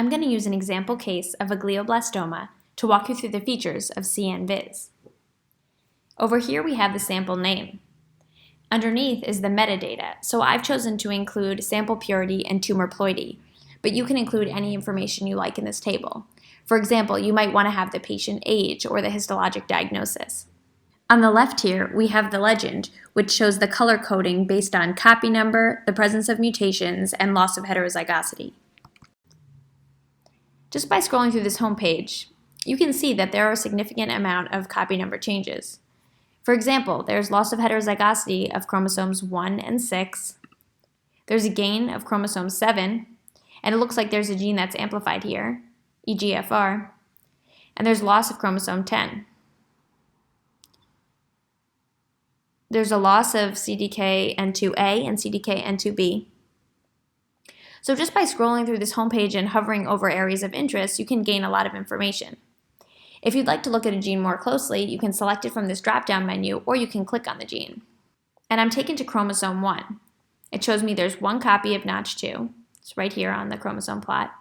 I'm going to use an example case of a glioblastoma to walk you through the features of CNViz. Over here we have the sample name. Underneath is the metadata, so I've chosen to include sample purity and tumor ploidy, but you can include any information you like in this table. For example, you might want to have the patient age or the histologic diagnosis. On the left here, we have the legend, which shows the color coding based on copy number, the presence of mutations, and loss of heterozygosity. Just by scrolling through this homepage, you can see that there are a significant amount of copy number changes. For example, there's loss of heterozygosity of chromosomes 1 and 6. There's a gain of chromosome 7, and it looks like there's a gene that's amplified here, EGFR, and there's loss of chromosome 10. There's a loss of CDKN2A and CDKN2B. So just by scrolling through this homepage and hovering over areas of interest, you can gain a lot of information. If you'd like to look at a gene more closely, you can select it from this drop-down menu, or you can click on the gene. And I'm taken to chromosome 1. It shows me there's one copy of Notch 2. It's right here on the chromosome plot.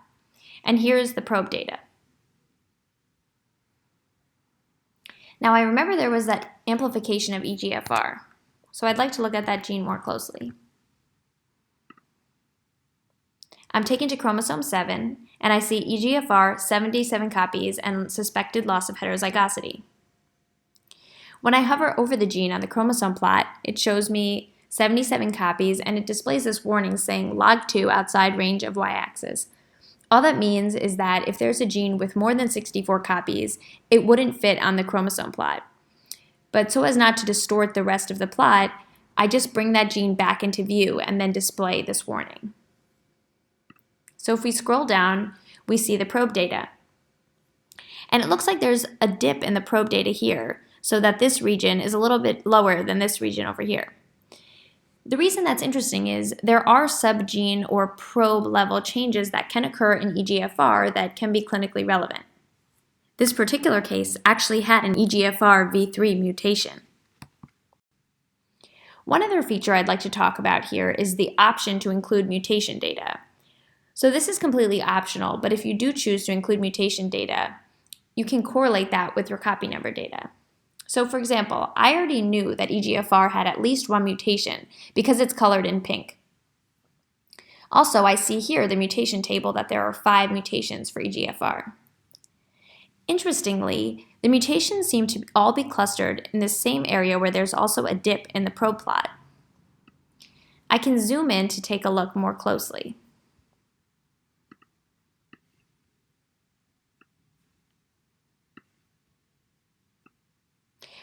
And here's the probe data. Now I remember there was that amplification of EGFR, so I'd like to look at that gene more closely. I'm taken to chromosome 7, and I see EGFR 77 copies and suspected loss of heterozygosity. When I hover over the gene on the chromosome plot, it shows me 77 copies, and it displays this warning saying log 2 outside range of y-axis. All that means is that if there's a gene with more than 64 copies, it wouldn't fit on the chromosome plot. But so as not to distort the rest of the plot, I just bring that gene back into view and then display this warning. So if we scroll down, we see the probe data. And it looks like there's a dip in the probe data here, so that this region is a little bit lower than this region over here. The reason that's interesting is there are subgene or probe level changes that can occur in EGFR that can be clinically relevant. This particular case actually had an EGFR V3 mutation. One other feature I'd like to talk about here is the option to include mutation data. So this is completely optional, but if you do choose to include mutation data, you can correlate that with your copy number data. So for example, I already knew that EGFR had at least one mutation because it's colored in pink. Also, I see here the mutation table that there are 5 mutations for EGFR. Interestingly, the mutations seem to all be clustered in the same area where there's also a dip in the probe plot. I can zoom in to take a look more closely.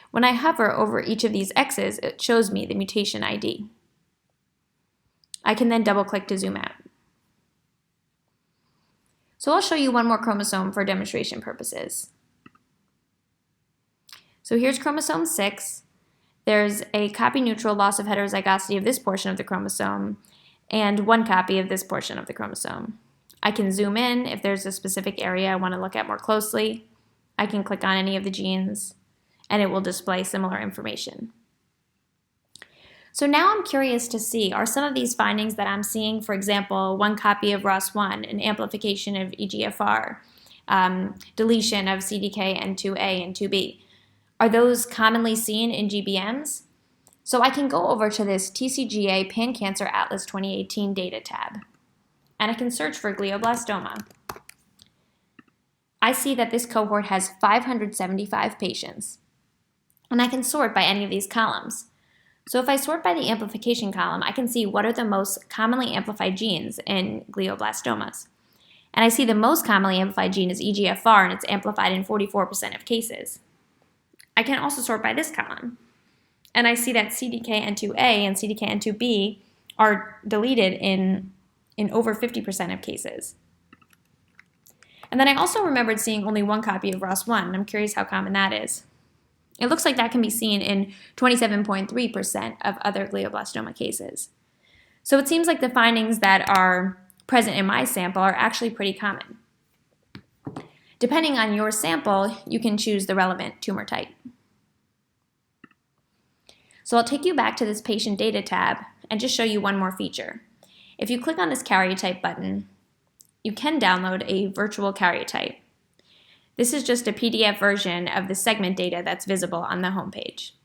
When I hover over each of these X's, it shows me the mutation ID. I can then double-click to zoom out. So I'll show you one more chromosome for demonstration purposes. So here's chromosome 6. There's a copy-neutral loss of heterozygosity of this portion of the chromosome, and one copy of this portion of the chromosome. I can zoom in if there's a specific area I want to look at more closely. I can click on any of the genes, and it will display similar information. So now I'm curious to see, are some of these findings that I'm seeing, for example, one copy of ROS1, an amplification of EGFR, deletion of CDKN2A and 2B, are those commonly seen in GBMs? So I can go over to this TCGA Pan-Cancer Atlas 2018 data tab, and I can search for glioblastoma. I see that this cohort has 575 patients. And I can sort by any of these columns. So if I sort by the amplification column, I can see what are the most commonly amplified genes in glioblastomas. And I see the most commonly amplified gene is EGFR, and it's amplified in 44% of cases. I can also sort by this column. And I see that CDKN2A and CDKN2B are deleted in over 50% of cases. And then I also remembered seeing only one copy of ROS1, and I'm curious how common that is. It looks like that can be seen in 27.3% of other glioblastoma cases. So it seems like the findings that are present in my sample are actually pretty common. Depending on your sample, you can choose the relevant tumor type. So I'll take you back to this patient data tab and just show you one more feature. If you click on this karyotype button, you can download a virtual karyotype. This is just a PDF version of the segment data that's visible on the home page.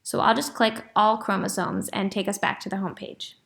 So I'll just click all chromosomes and take us back to the home page.